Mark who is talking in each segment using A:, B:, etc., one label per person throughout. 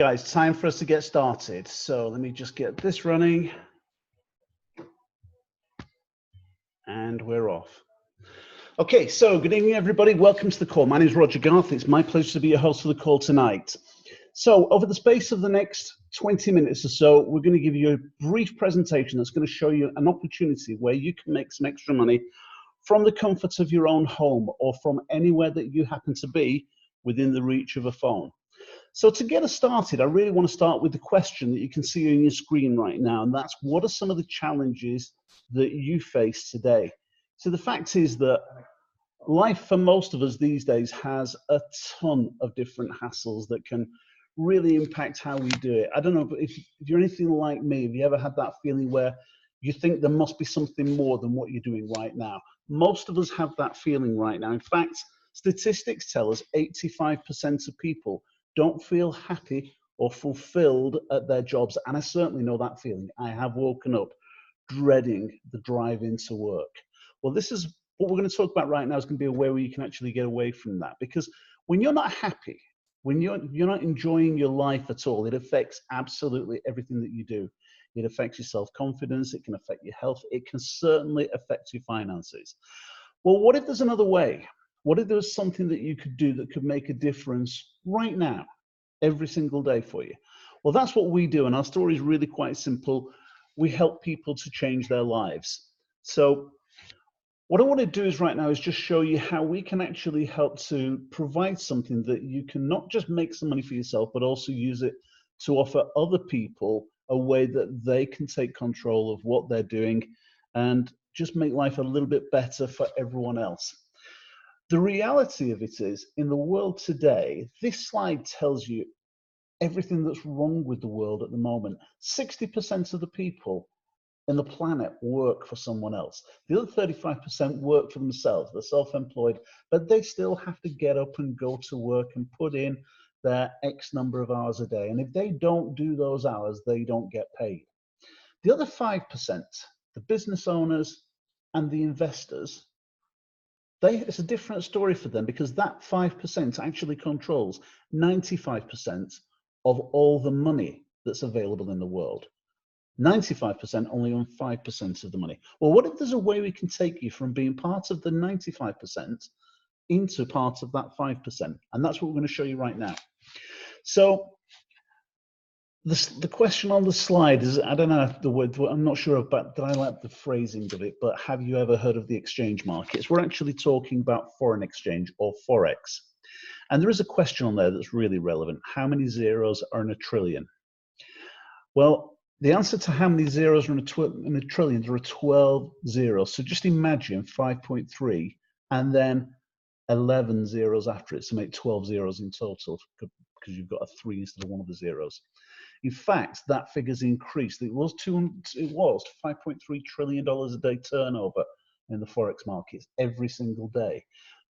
A: Guys, time for us to get started. So let me just get this running. And we're off. Okay, so good evening, everybody. Welcome to the call. My name is Roger Garth. It's my pleasure to be your host for the call tonight. So over the space of the next 20 minutes or so, we're going to give you a brief presentation that's going to show you an opportunity where you can make some extra money from the comfort of your own home or from anywhere that you happen to be within the reach of a phone. So to get us started, I really want to start with the question that you can see on your screen right now, and that's what are some of the challenges that you face today? So the fact is that life for most of us these days has a ton of different hassles that can really impact how we do it. I don't know, but if you're anything like me, have you ever had that feeling where you think there must be something more than what you're doing right now? Most of us have that feeling right now. In fact, statistics tell us 85% of people don't feel happy or fulfilled at their jobs. And I certainly know that feeling. I have woken up dreading the drive into work. Well, this is what we're going to talk about right now is going to be a way where you can actually get away from that. Because when you're not happy, when you're not enjoying your life at all, it affects absolutely everything that you do. It affects your self-confidence. It can affect your health. It can certainly affect your finances. Well, what if there's another way? What if there's something that you could do that could make a difference right now, every single day for you? Well, that's what we do, and our story is really quite simple. We help people to change their lives. So what I want to do is right now is just show you how we can actually help to provide something that you can not just make some money for yourself, but also use it to offer other people a way that they can take control of what they're doing and just make life a little bit better for everyone else. The reality of it is, in the world today, this slide tells you everything that's wrong with the world at the moment. 60% of the people in the planet work for someone else. The other 35% work for themselves. They're self-employed, but they still have to get up and go to work and put in their X number of hours a day. And if they don't do those hours, they don't get paid. The other 5%, the business owners and the investors, it's a different story for them because that 5% actually controls 95% of all the money that's available in the world. 95% only own 5% of the money. Well, what if there's a way we can take you from being part of the 95% into part of that 5%? And that's what we're going to show you right now. So the question on the slide is, I don't know the word, I'm not sure about that I like the phrasing of it, but have you ever heard of the exchange markets? We're actually talking about foreign exchange or Forex. And there is a question on there that's really relevant. How many zeros are in a trillion? Well, the answer to how many zeros are in a trillion, there are 12 zeros. So just imagine 5.3 and then 11 zeros after it, so make 12 zeros in total because you've got a 3 instead of one of the zeros. In fact, that figure's increased. It was $5.3 trillion a day turnover in the Forex markets every single day.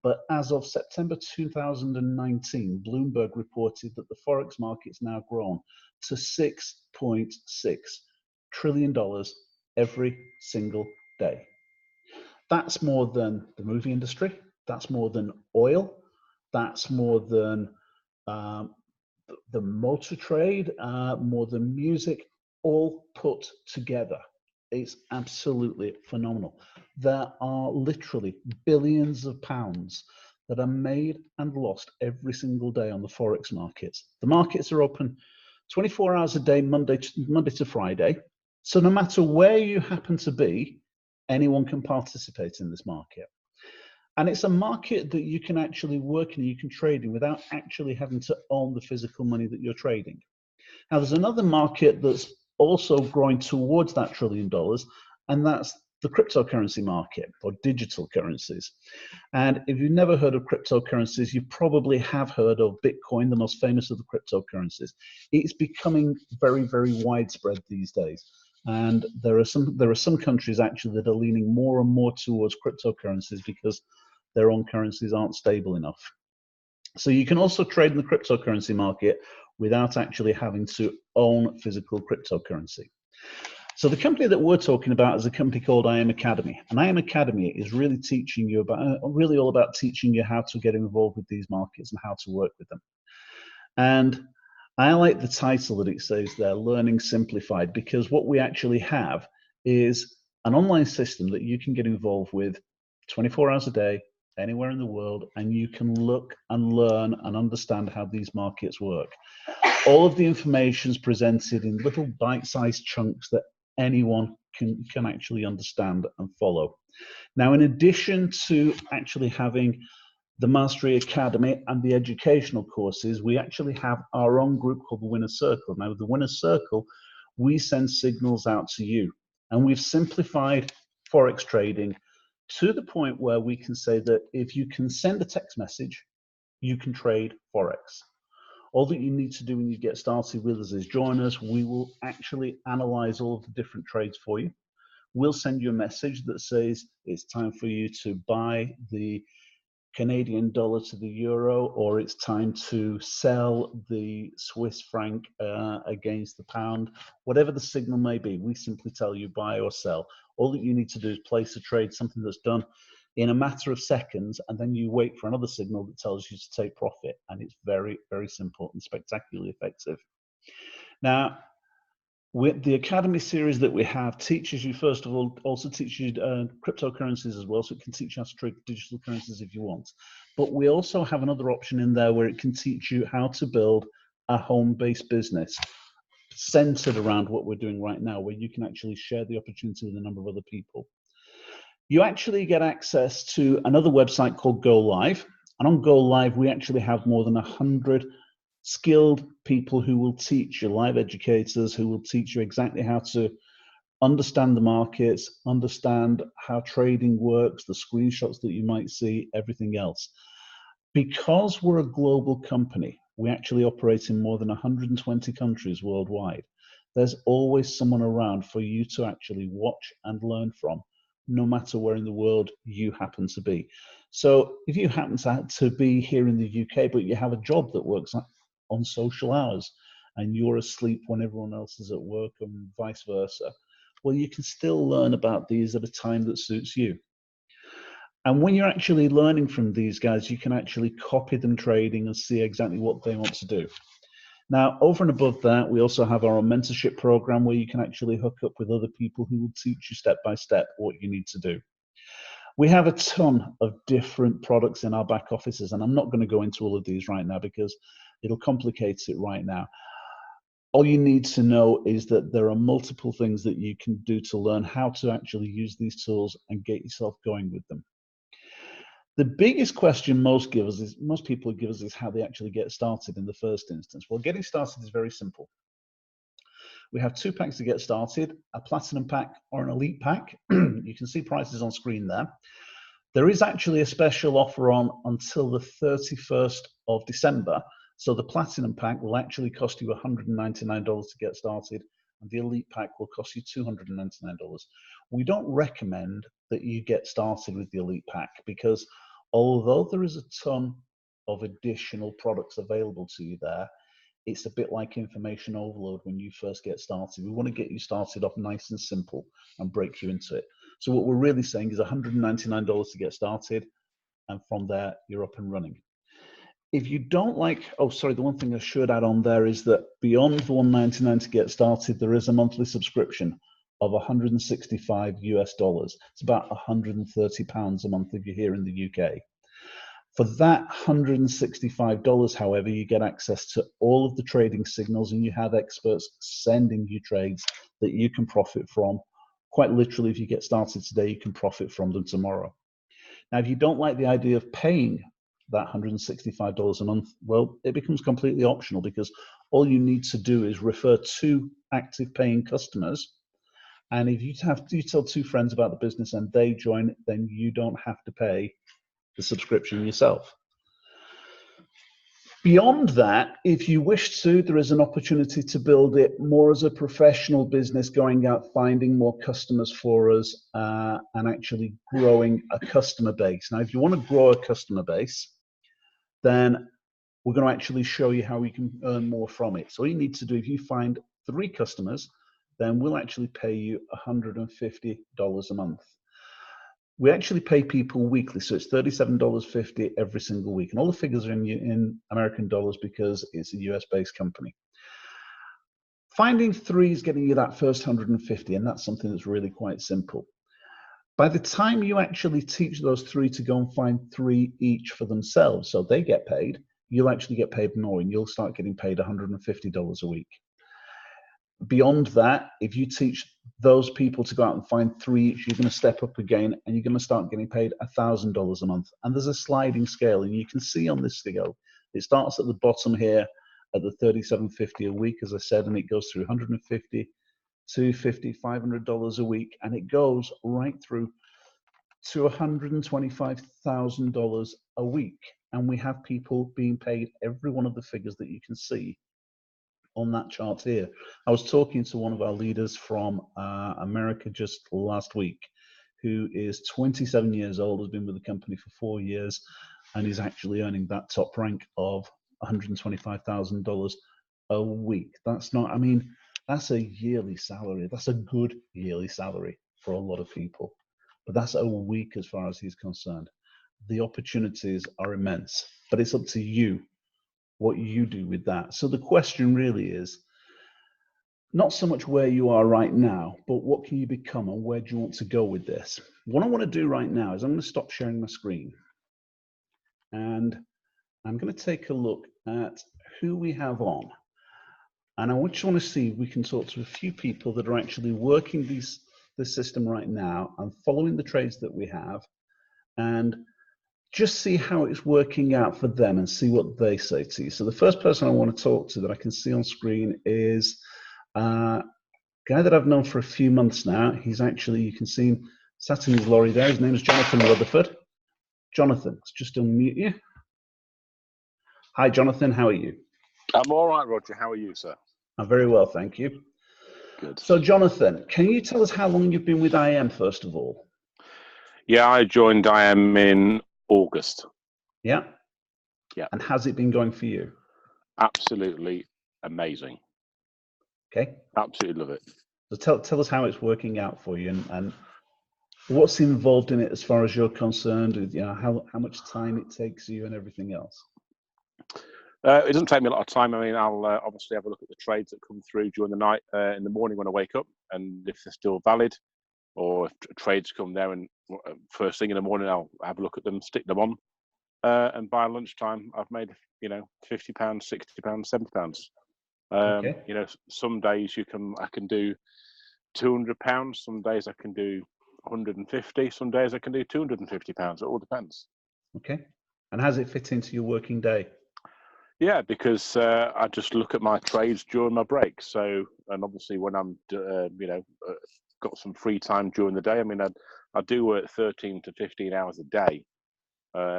A: But as of September 2019, Bloomberg reported that the Forex market's now grown to $6.6 trillion every single day. That's more than the movie industry. That's more than oil. That's more than the motor trade, more than music, all put together. It's absolutely phenomenal. There are literally billions of pounds that are made and lost every single day on the Forex markets. The markets are open 24 hours a day, Monday to Friday. So no matter where you happen to be, anyone can participate in this market. And it's a market that you can actually work in, you can trade in without actually having to own the physical money that you're trading. Now, there's another market that's also growing towards that $1 trillion, and that's the cryptocurrency market or digital currencies. And if you've never heard of cryptocurrencies, you probably have heard of Bitcoin, the most famous of the cryptocurrencies. It's becoming very, very widespread these days. And there are some countries actually that are leaning more and more towards cryptocurrencies because their own currencies aren't stable enough. So you can also trade in the cryptocurrency market without actually having to own physical cryptocurrency. So the company that we're talking about is a company called IM Academy, and IM Academy is really teaching you all about teaching you how to get involved with these markets and how to work with them. And I like the title that it says there, Learning Simplified, because what we actually have is an online system that you can get involved with 24 hours a day, anywhere in the world, and you can look and learn and understand how these markets work. All of the information is presented in little bite-sized chunks that anyone can actually understand and follow. Now, in addition to actually having the Mastery Academy and the educational courses, we actually have our own group called the Winner's Circle. Now, with the Winner's Circle, we send signals out to you, and we've simplified Forex trading to the point where we can say that if you can send a text message, you can trade Forex. All that you need to do when you get started with us is join us. We will actually analyze all of the different trades for you. We'll send you a message that says it's time for you to buy the Canadian dollar to the euro, or it's time to sell the Swiss franc against the pound. Whatever the signal may be, we simply tell you buy or sell. All that you need to do is place a trade, something that's done in a matter of seconds, and then you wait for another signal that tells you to take profit. And it's very, very simple and spectacularly effective. Now, with the Academy series that we have teaches you, first of all, also teaches you cryptocurrencies as well, so it can teach you how to trade digital currencies if you want. But we also have another option in there where it can teach you how to build a home-based business centered around what we're doing right now, where you can actually share the opportunity with a number of other people. You actually get access to another website called Go Live. And on Go Live, we actually have more than 100 skilled people who will teach you, live educators who will teach you exactly how to understand the markets, understand how trading works, the screenshots that you might see, everything else. Because we're a global company, we actually operate in more than 120 countries worldwide. There's always someone around for you to actually watch and learn from, no matter where in the world you happen to be. So if you happen to be here in the UK, but you have a job that works on social hours and you're asleep when everyone else is at work and vice versa, well, you can still learn about these at a time that suits you. And when you're actually learning from these guys, you can actually copy them trading and see exactly what they want to do. Now, over and above that, we also have our own mentorship program where you can actually hook up with other people who will teach you step by step what you need to do. We have a ton of different products in our back offices, and I'm not going to go into all of these right now because it'll complicate it right now. All you need to know is that there are multiple things that you can do to learn how to actually use these tools and get yourself going with them. The biggest question most people give us is how they actually get started in the first instance. Well, getting started is very simple. We have 2 packs to get started, a platinum pack or an elite pack. You can see prices on screen there. There is actually a special offer on until the 31st of December. So the platinum pack will actually cost you $199 to get started, and the elite pack will cost you $299. We don't recommend that you get started with the elite pack because although there is a ton of additional products available to you there, it's a bit like information overload when you first get started. We want to get you started off nice and simple and break you into it. So what we're really saying is $199 to get started, and from there you're up and running. If you don't like, oh, sorry, the one thing I should add on there is that beyond the $199 to get started, there is a monthly subscription of 165 US dollars. It's about 130 pounds a month if you're here in the UK. For that $165, however, you get access to all of the trading signals and you have experts sending you trades that you can profit from. Quite literally, if you get started today, you can profit from them tomorrow. Now, if you don't like the idea of paying that $165 a month, well, it becomes completely optional because all you need to do is refer 2 active paying customers. And if you tell 2 friends about the business and they join, then you don't have to pay the subscription yourself. Beyond that, if you wish to, there is an opportunity to build it more as a professional business, going out, finding more customers for us, and actually growing a customer base. Now, if you want to grow a customer base, then we're going to actually show you how we can earn more from it. So all you need to do, if you find 3 customers, then we'll actually pay you $150 a month. We actually pay people weekly, so it's $37.50 every single week. And all the figures are in American dollars because it's a US-based company. Finding 3 is getting you that first 150, and that's something that's really quite simple. By the time you actually teach those 3 to go and find 3 each for themselves, so they get paid, you'll actually get paid more, and you'll start getting paid $150 a week. Beyond that, if you teach those people to go out and find 3 each, you're going to step up again, and you're going to start getting paid $1,000 a month. And there's a sliding scale, and you can see on this scale, it starts at the bottom here at the $37.50 a week, as I said, and it goes through $150, $250, $500 a week, and it goes right through to $125,000 a week. And we have people being paid every one of the figures that you can see on that chart here. I was talking to one of our leaders from America just last week, who is 27 years old, has been with the company for 4 years, and is actually earning that top rank of $125,000 a week. That's not, I mean, that's a yearly salary. That's a good yearly salary for a lot of people, but that's a week as far as he's concerned. The opportunities are immense, but it's up to you what you do with that. So the question really is not so much where you are right now, but what can you become and where do you want to go with this? What I want to do right now is I'm going to stop sharing my screen, and I'm going to take a look at who we have on. And I just want to see if we can talk to a few people that are actually working this system right now and following the trades that we have, and just see how it's working out for them and see what they say to you. So the first person I want to talk to that I can see on screen is a guy that I've known for a few months now. He's actually, you can see him sat in his lorry there. His name is Jonathan Rutherford. Jonathan, let's just unmute you. Hi, Jonathan, how are you?
B: I'm all right, Roger. How are you, sir?
A: I'm very well, thank you.
B: Good.
A: So, Jonathan, can you tell us how long you've been with IM, first of all?
B: Yeah, I joined IM in August.
A: Yeah?
B: Yeah.
A: And has it been going for you?
B: Absolutely amazing.
A: Okay.
B: Absolutely love it.
A: So tell us how it's working out for you and what's involved in it as far as you're concerned, you know, how much time it takes you and everything else.
B: It doesn't take me a lot of time. I mean, I'll obviously have a look at the trades that come through during the night, in the morning when I wake up, and if they're still valid, or if trades come there and first thing in the morning, I'll have a look at them, stick them on, and by lunchtime, I've made, you know, £50, £60, £70.
A: Okay.
B: You know, some days I can do £200. Some days I can do 150. Some days I can do £250. It all depends.
A: Okay. And has it fit into your working day?
B: Yeah, because I just look at my trades during my break. So, and obviously when I'm, you know, got some free time during the day. I mean, I do work 13 to 15 hours a day.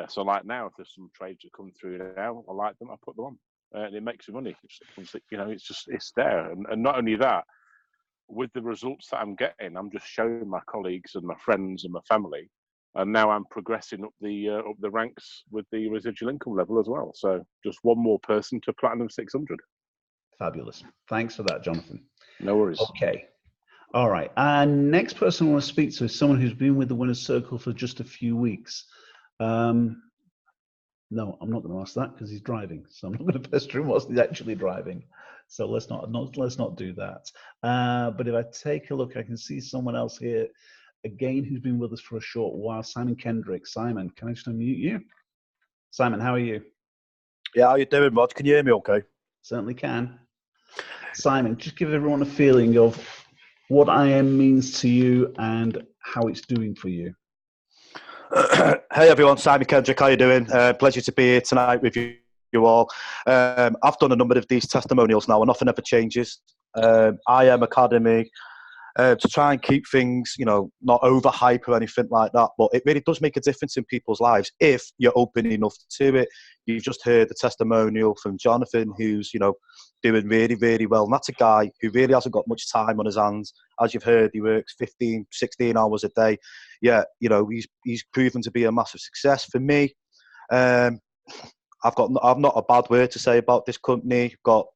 B: So like now, if there's some trades that come through now, I like them, I put them on. And it makes me money. You know, it's there. And not only that, with the results that I'm getting, I'm just showing my colleagues and my friends and my family, and now I'm progressing up the ranks with the residual income level as well. So just one more person to Platinum 600.
A: Fabulous. Thanks for that, Jonathan.
B: No worries.
A: Okay. All right. And next person I want to speak to is someone who's been with the Winner's Circle for just a few weeks. No, I'm not going to ask that because he's driving. So I'm not going to pester him whilst he's actually driving. So let's not do that. But if I take a look, I can see someone else here again who's been with us for a short while. Simon Kendrick. Simon, can I just unmute you? Simon, how are you?
C: Yeah, how you doing, Rod? Can you hear me okay?
A: Certainly can. Simon, just give everyone a feeling of what IM means to you and how it's doing for you.
C: Hey everyone, Simon Kendrick, how you doing? Pleasure to be here tonight with you all. I've done a number of these testimonials now and nothing ever changes. IM Academy, to try and keep things, you know, not overhype or anything like that, but it really does make a difference in people's lives if you're open enough to it. You've just heard the testimonial from Jonathan, who's, you know, doing really, really well. And that's a guy who really hasn't got much time on his hands. As you've heard, he works 15, 16 hours a day. Yeah, you know, he's proven to be a massive success. For me, I've not a bad word to say about this company. Got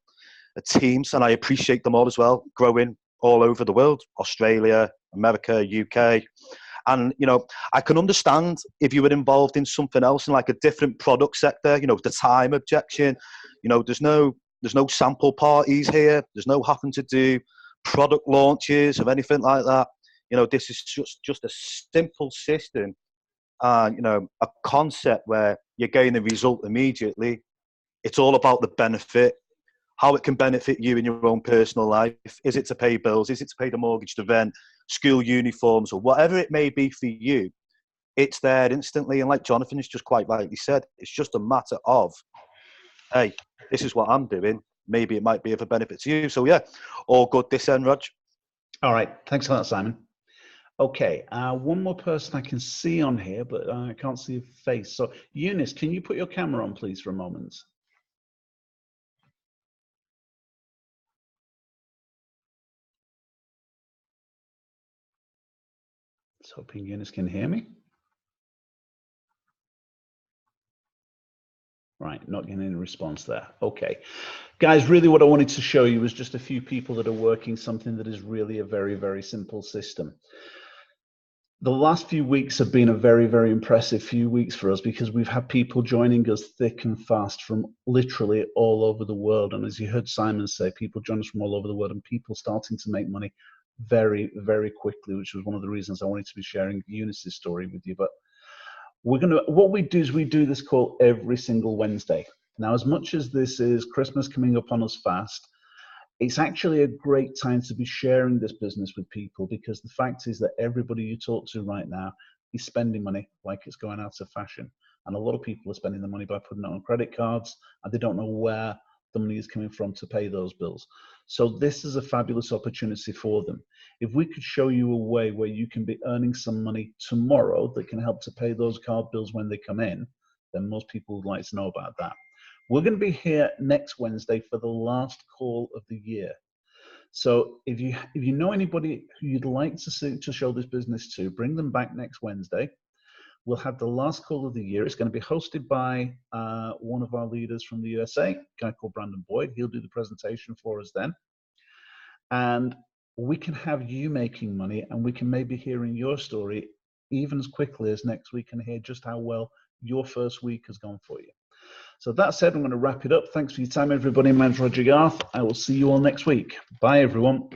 C: a team, and I appreciate them all as well, growing all over the world, Australia, America, UK. And, you know, I can understand if you were involved in something else in like a different product sector, you know, the time objection, you know, there's no There's no sample parties here. There's no having to do product launches or anything like that. You know, this is just a simple system and, you know, a concept where you're getting the result immediately. It's all about the benefit, how it can benefit you in your own personal life. Is it to pay bills? Is it to pay the mortgage, the rent, school uniforms, or whatever it may be for you? It's there instantly. And like Jonathan has just quite rightly said, it's just a matter of, hey, this is what I'm doing. Maybe it might be of a benefit to you. So yeah, all good this end, Rog.
A: All right. Thanks for that, Simon. Okay. One more person I can see on here, but I can't see a face. So Eunice, can you put your camera on, please, for a moment? Just hoping Eunice can hear me. Right, not getting any response there. Okay. Guys, really what I wanted to show you was just a few people that are working something that is really a very, very simple system. The last few weeks have been a very, very impressive few weeks for us because we've had people joining us thick and fast from literally all over the world. And as you heard Simon say, people join us from all over the world and people starting to make money very, very quickly, which was one of the reasons I wanted to be sharing Eunice's story with you. But what we do is we do this call every single Wednesday. Now, as much as this is Christmas coming up on us fast, it's actually a great time to be sharing this business with people because the fact is that everybody you talk to right now is spending money like it's going out of fashion. And a lot of people are spending the money by putting it on credit cards and they don't know where the money is coming from to pay those bills. So this is a fabulous opportunity for them. If we could show you a way where you can be earning some money tomorrow that can help to pay those card bills when they come in, then most people would like to know about that. We're going to be here next Wednesday for the last call of the year. So if you know anybody who you'd like to show this business to, bring them back next Wednesday. We'll have the last call of the year. It's going to be hosted by one of our leaders from the USA, a guy called Brandon Boyd. He'll do the presentation for us then. And we can have you making money and we can maybe hear in your story even as quickly as next week and hear just how well your first week has gone for you. So that said, I'm going to wrap it up. Thanks for your time, everybody. My name's Roger Garth. I will see you all next week. Bye, everyone.